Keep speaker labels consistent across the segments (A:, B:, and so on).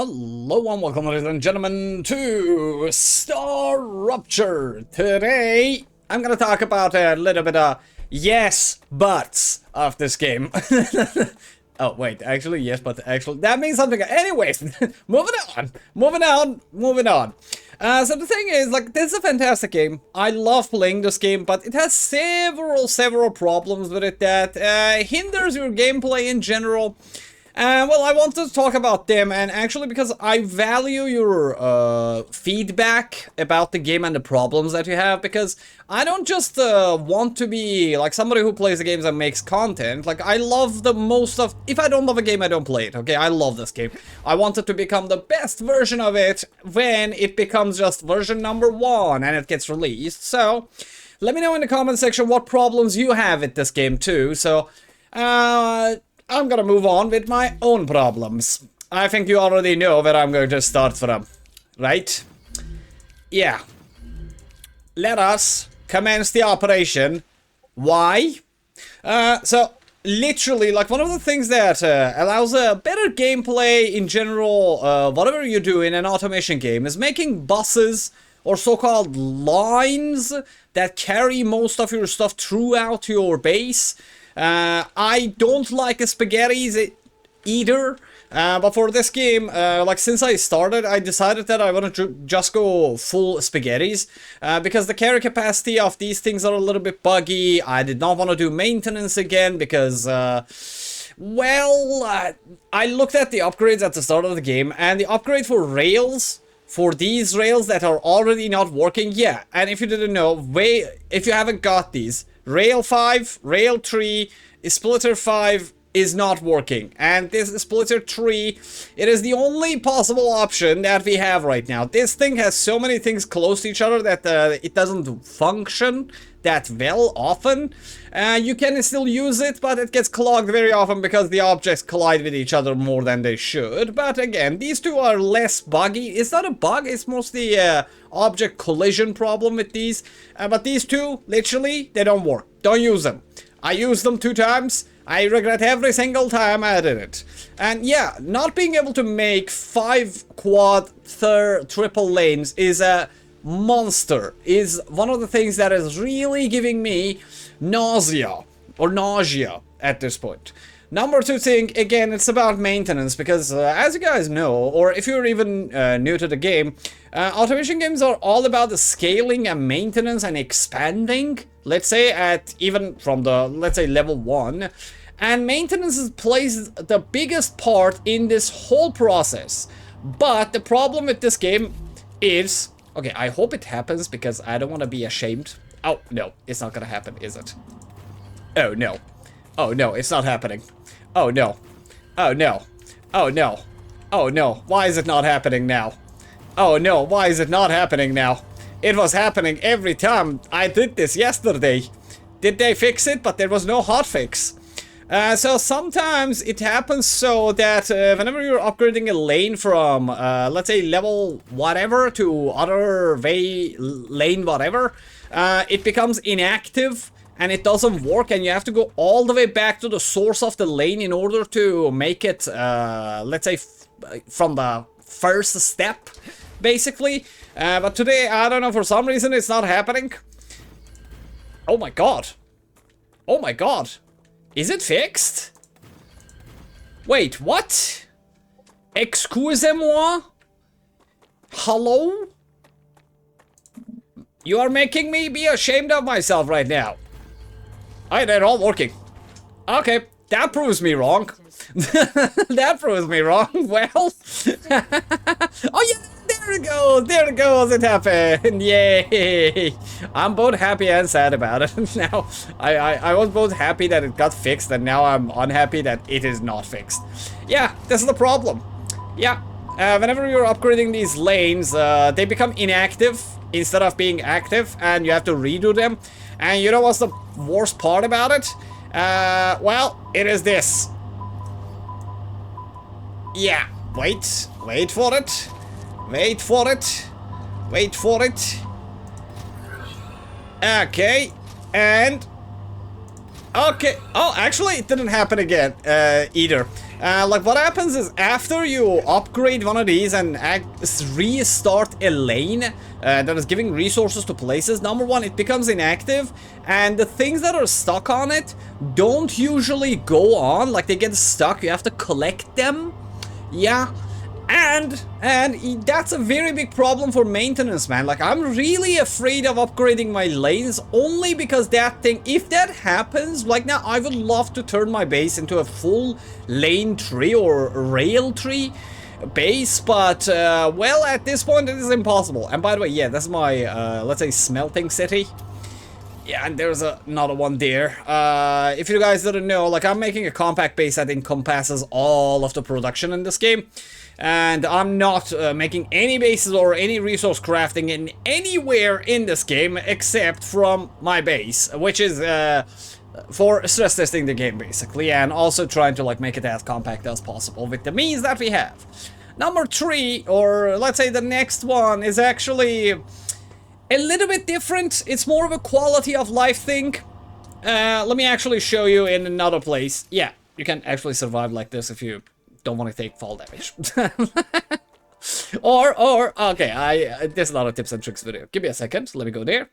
A: Hello and welcome, ladies and gentlemen, to StarRupture. Today, I'm gonna talk about a little bit of yes buts of this game. Oh, wait, actually, yes, but actually, that means something. Anyways, moving on. So the thing is, like, this is a fantastic game. I love playing this game, but it has several problems with it that hinders your gameplay in general. Well, I want to talk about them, and actually because I value your feedback about the game and the problems that you have, because I don't just want to be like somebody who plays the games and makes content. Like, I love the most of... If I don't love a game, I don't play it, okay? I love this game. I want it to become the best version of it when it becomes just version number 1 and it gets released. So, let me know in the comment section what problems you have with this game too. So, I'm gonna move on with my own problems. I think you already know where I'm going to start from, right? Yeah. Let us commence the operation. Why? So, literally, like, one of the things that allows a better gameplay in general, whatever you do in an automation game, is making buses, or so-called lines, that carry most of your stuff throughout your base. I don't like spaghettis either, but for this game, like, since I started, I decided that I wanted to just go full spaghettis, because the carry capacity of these things are a little bit buggy. I did not want to do maintenance again, because, well, I looked at the upgrades at the start of the game, and the upgrade for rails, for these rails that are already not working, yeah, and if you didn't know, if you haven't got these, Rail 5, Rail 3, Splitter 5 is not working. And this Splitter 3, it is the only possible option that we have right now. This thing has so many things close to each other that it doesn't function that well often. You can still use it, but it gets clogged very often because the objects collide with each other more than they should. But again, these two are less buggy. It's not a bug, it's mostly object collision problem with these. But these two, literally, they don't work. Don't use them. I used them 2 times. I regret every single time I did it. And yeah, not being able to make 5 quad, triple lanes is a monster. Is one of the things that is really giving me nausea at this point. Number 2 thing, again, it's about maintenance, because as you guys know, or if you're even new to the game, automation games are all about the scaling and maintenance and expanding, let's say at even from the, let's say, level 1. And maintenance plays the biggest part in this whole process. But the problem with this game is, okay, I hope it happens because I don't want to be ashamed. Oh, no, it's not gonna happen, is it? Oh, no. Oh, no, it's not happening. Oh, no. Oh, no. Oh, no. Oh, no. Why is it not happening now? Oh, no. Why is it not happening now? It was happening every time I did this yesterday. Did they fix it? But there was no hotfix. So sometimes it happens so that whenever you're upgrading a lane from, let's say, level whatever to other lane whatever, it becomes inactive and it doesn't work, and you have to go all the way back to the source of the lane in order to make it, let's say, from the first step, basically. But today, I don't know, for some reason it's not happening. Oh my god. Oh my god. Is it fixed? Wait, what? Excusez-moi? Hello? You are making me be ashamed of myself right now. Alright, they're all working. Okay, that proves me wrong. That proves me wrong. Well. Oh yeah, there it goes. There it goes. It happened. Yay. I'm both happy and sad about it. Now, I was both happy that it got fixed, and now I'm unhappy that it is not fixed. Yeah, this is the problem. Yeah, whenever you're upgrading these lanes, they become inactive instead of being active, and you have to redo them. And you know what's the worst part about it? Well, it is this. Yeah, wait for it. Wait for it. Wait for it. Okay, and... Okay, oh, actually, it didn't happen again, either. Like what happens is after you upgrade one of these and restart a lane that is giving resources to places, number one, it becomes inactive, and the things that are stuck on it don't usually go on. Like they get stuck, you have to collect them. Yeah. And that's a very big problem for maintenance, man. Like, I'm really afraid of upgrading my lanes only because that thing, if that happens, like now, I would love to turn my base into a full lane tree or rail tree base, but, well, at this point, it is impossible. And by the way, yeah, that's my, let's say, smelting city. Yeah, and there's another one there. If you guys didn't know, like, I'm making a compact base that encompasses all of the production in this game. And I'm not making any bases or any resource crafting in anywhere in this game except from my base, which is for stress testing the game basically, and also trying to like make it as compact as possible with the means that we have. Number 3, or let's say the next one, is actually a little bit different. It's more of a quality of life thing. Let me actually show you in another place. Yeah, you can actually survive like this if you don't want to take fall damage. Okay, this is not a tips and tricks video. Give me a second, let me go there.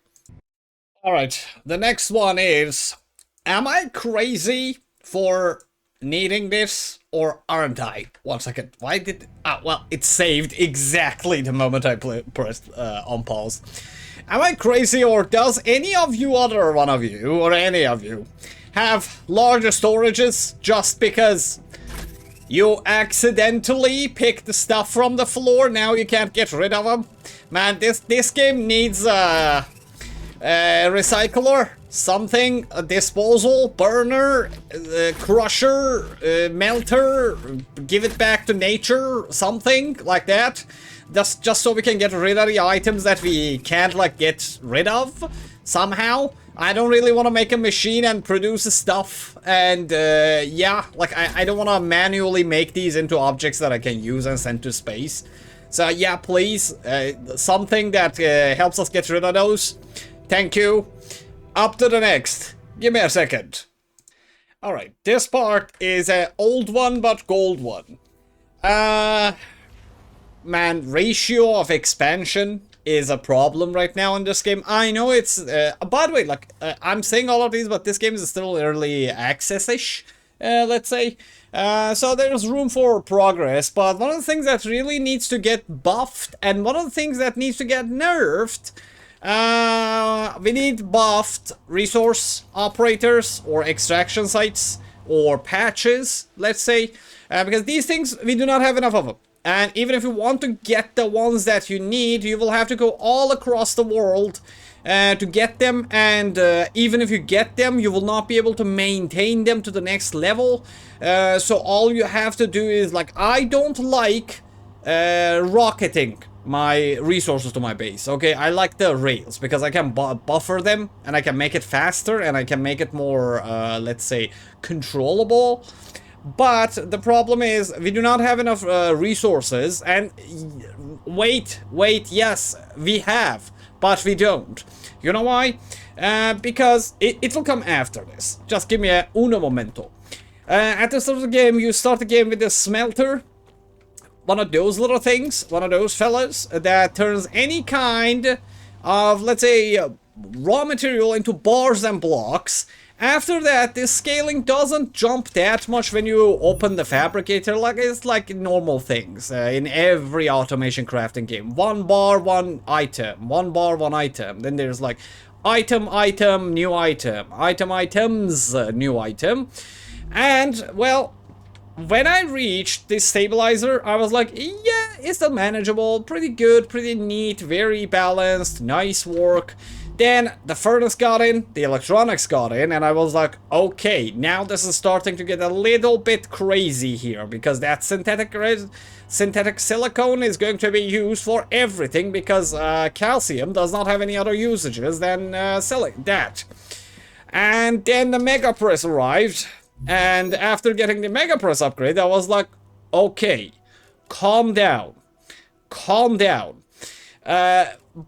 A: Alright, the next one is, am I crazy for needing this, or aren't I? 1 second, why did, well, it saved exactly the moment I pressed on pause. Am I crazy, or does any of you, other one of you, or any of you, have larger storages just because you accidentally picked the stuff from the floor, now you can't get rid of them? Man, this game needs a recycler, something, a disposal, burner, crusher, melter, give it back to nature, something like that. Just so we can get rid of the items that we can't, like, get rid of somehow. I don't really want to make a machine and produce stuff, and yeah, like I don't want to manually make these into objects that I can use and send to space. So yeah, please, something that helps us get rid of those. Thank you. Up to the next. Give me a second. Alright, this part is an old one but gold one. Man, ratio of expansion is a problem right now in this game. I know it's, by the way, like, I'm saying all of these, but this game is still early access-ish, let's say. So there's room for progress, but one of the things that really needs to get buffed, and one of the things that needs to get nerfed, we need buffed resource operators, or extraction sites, or patches, let's say, because these things, we do not have enough of them. And even if you want to get the ones that you need, you will have to go all across the world to get them. And even if you get them, you will not be able to maintain them to the next level. So all you have to do is, like, I don't like rocketing my resources to my base. Okay, I like the rails because I can buffer them and I can make it faster and I can make it more, let's say, controllable. But the problem is we do not have enough resources, and wait, yes, we have, but we don't. You know why? Because it will come after this. Just give me a uno momento. At the start of the game, you start the game with a smelter. One of those little things, one of those fellas that turns any kind of, let's say, raw material into bars and blocks. After that, this scaling doesn't jump that much when you open the fabricator, like it's like normal things in every automation crafting game. 1 bar, 1 item, 1 bar, 1 item. Then there's like item, new item, items, new item. And, well, when I reached this stabilizer, I was like, yeah, it's still manageable, pretty good, pretty neat, very balanced, nice work. Then the furnace got in, the electronics got in, and I was like, okay, now this is starting to get a little bit crazy here, because that synthetic silicone is going to be used for everything, because calcium does not have any other usages than that. And then the Mega Press arrived, and after getting the Mega Press upgrade, I was like, okay, calm down.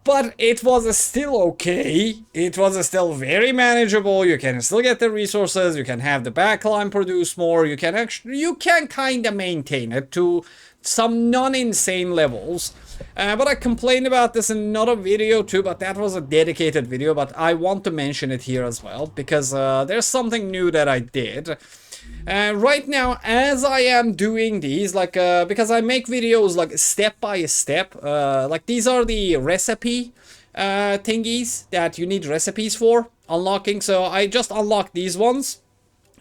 A: But it was still okay. It was still very manageable. You can still get the resources. You can have the backline produce more. You can kind of maintain it to some non-insane levels. But I complained about this in another video too, but that was a dedicated video. But I want to mention it here as well, because there's something new that I did. Right now, as I am doing these, like, because I make videos like step by step, like these are the recipe thingies that you need recipes for unlocking. So I just unlock these ones,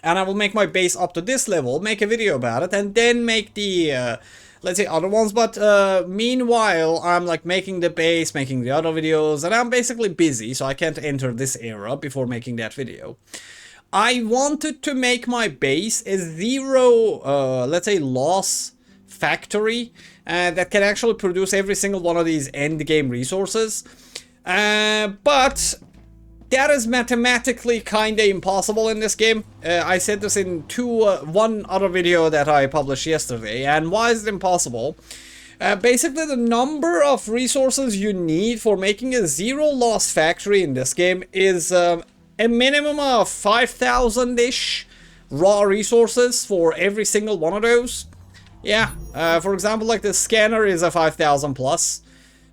A: and I will make my base up to this level, make a video about it, and then make the let's say other ones. But meanwhile, I'm like making the base, making the other videos, and I'm basically busy, so I can't enter this era before making that video. I wanted to make my base a zero, let's say, loss factory that can actually produce every single one of these end game resources. But that is mathematically kinda impossible in this game. I said this in one other video that I published yesterday. And why is it impossible? Basically, the number of resources you need for making a zero loss factory in this game is a minimum of 5,000-ish raw resources for every single one of those. Yeah, for example, like the scanner is a 5,000 plus.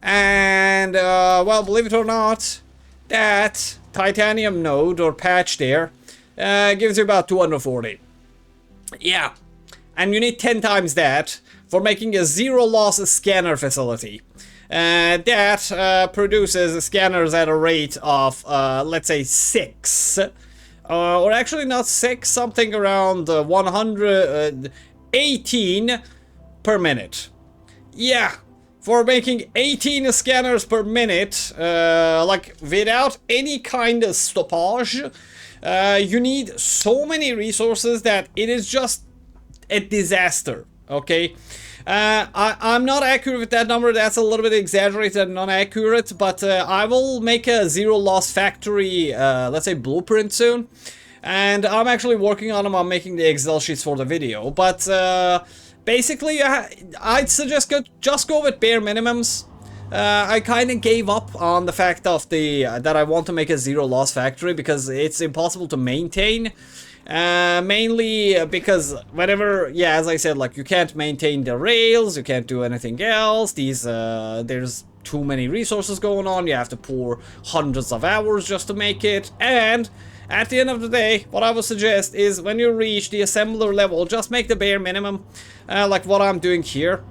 A: And, well, believe it or not, that titanium node or patch there gives you about 240. Yeah, and you need 10 times that for making a zero loss scanner facility. That produces scanners at a rate of, let's say, 6. Or actually not 6, something around 118 per minute. Yeah, for making 18 scanners per minute, like without any kind of stoppage, you need so many resources that it is just a disaster, okay? I'm not accurate with that number. That's a little bit exaggerated and non-accurate, but I will make a zero loss factory, let's say, blueprint soon. And I'm actually working on them. I'm making the Excel sheets for the video. But basically, I'd suggest just go with bare minimums. I kind of gave up on the fact of that I want to make a zero loss factory because it's impossible to maintain. Mainly because whenever, yeah, as I said, like you can't maintain the rails, you can't do anything else. There's too many resources going on. You have to pour hundreds of hours just to make it. And at the end of the day, what I would suggest is when you reach the assembler level, just make the bare minimum, like what I'm doing here.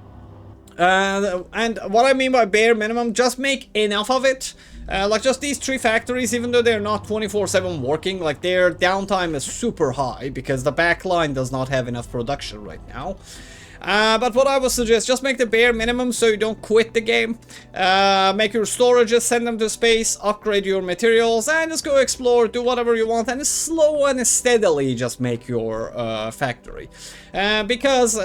A: And what I mean by bare minimum, just make enough of it. Like just these 3 factories, even though they're not 24/7 working, like their downtime is super high because the backline does not have enough production right now. But what I would suggest, just make the bare minimum so you don't quit the game. Make your storages, send them to space, upgrade your materials, and just go explore, do whatever you want, and slow and steadily just make your factory. Because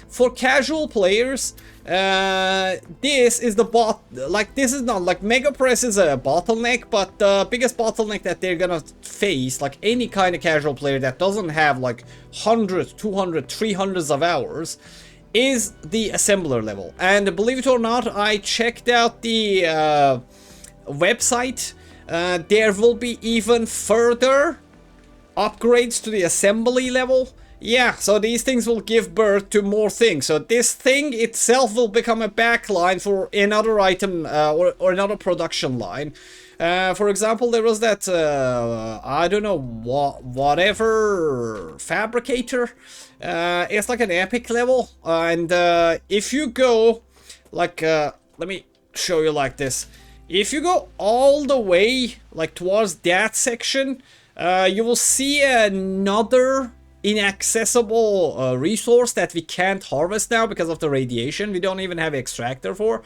A: for casual players, this is this is not like Mega Press is a bottleneck, but the biggest bottleneck that they're gonna face, like any kind of casual player that doesn't have like 100, 200, 300s of hours, is the assembler level. And believe it or not, I checked out the website. There will be even further upgrades to the assembly level. Yeah, so these things will give birth to more things. So this thing itself will become a backline for another item or another production line. For example, there was that, I don't know, whatever fabricator. It's like an epic level. And if you go, like, let me show you like this. If you go all the way, like, towards that section, you will see another inaccessible resource that we can't harvest now because of the radiation. We don't even have an extractor for.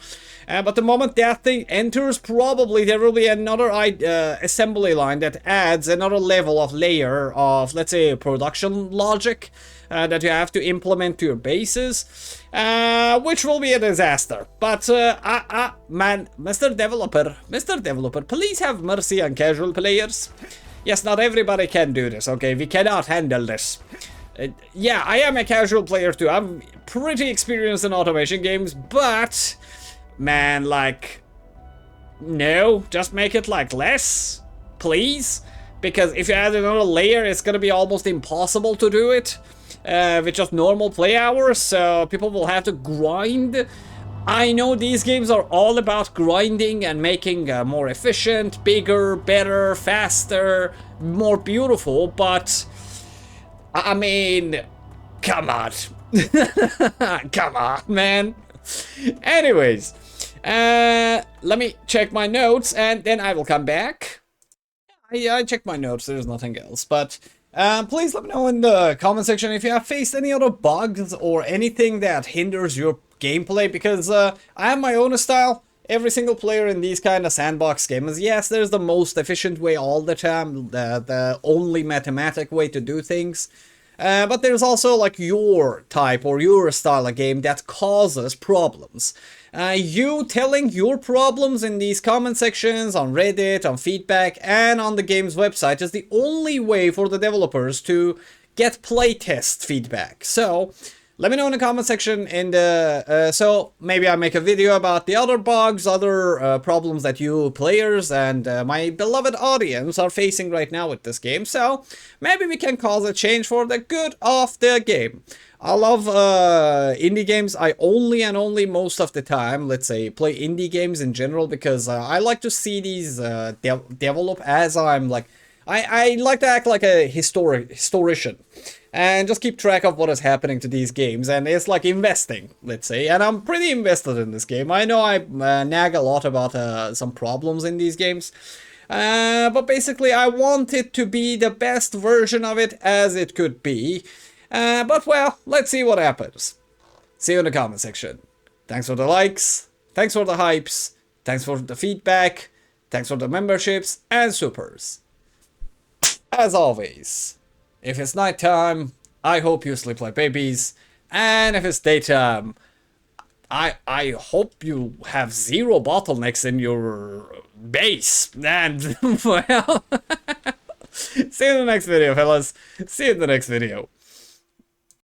A: But the moment that thing enters, probably there will be another assembly line that adds another level of layer of, let's say, production logic that you have to implement to your bases, which will be a disaster. But man, Mr. Developer, please have mercy on casual players. Yes, not everybody can do this, okay? We cannot handle this. Yeah, I am a casual player too. I'm pretty experienced in automation games, but man, like, No, just make it like less, please. Because if you add another layer, it's gonna be almost impossible to do it with just normal play hours, so people will have to grind. I know these games are all about grinding and making more efficient, bigger, better, faster, more beautiful, but I mean, come on. Come on, man. Anyways, let me check my notes and then I will come back. I checked my notes, there's nothing else, but please let me know in the comment section if you have faced any other bugs or anything that hinders your gameplay, because I have my own style. Every single player in these kind of sandbox games, yes, there's the most efficient way all the time, the only mathematic way to do things. But there's also like your type or your style of game that causes problems. You telling your problems in these comment sections, on Reddit, on feedback, and on the game's website is the only way for the developers to get playtest feedback. So let me know in the comment section, and so maybe I make a video about the other bugs, other problems that you players and my beloved audience are facing right now with this game. So maybe we can cause a change for the good of the game. I love indie games. I only and only most of the time, let's say, play indie games in general, because I like to see these develop as I'm like, I like to act like a historian and just keep track of what is happening to these games, and it's like investing, let's say, and I'm pretty invested in this game. I know I nag a lot about some problems in these games, but basically I want it to be the best version of it as it could be. But well, let's see what happens. See you in the comment section. Thanks for the likes, thanks for the hypes, thanks for the feedback, thanks for the memberships and supers. As always, if it's nighttime, I hope you sleep like babies, and if it's daytime, I hope you have zero bottlenecks in your base, and well, see you in the next video, fellas. See you in the next video.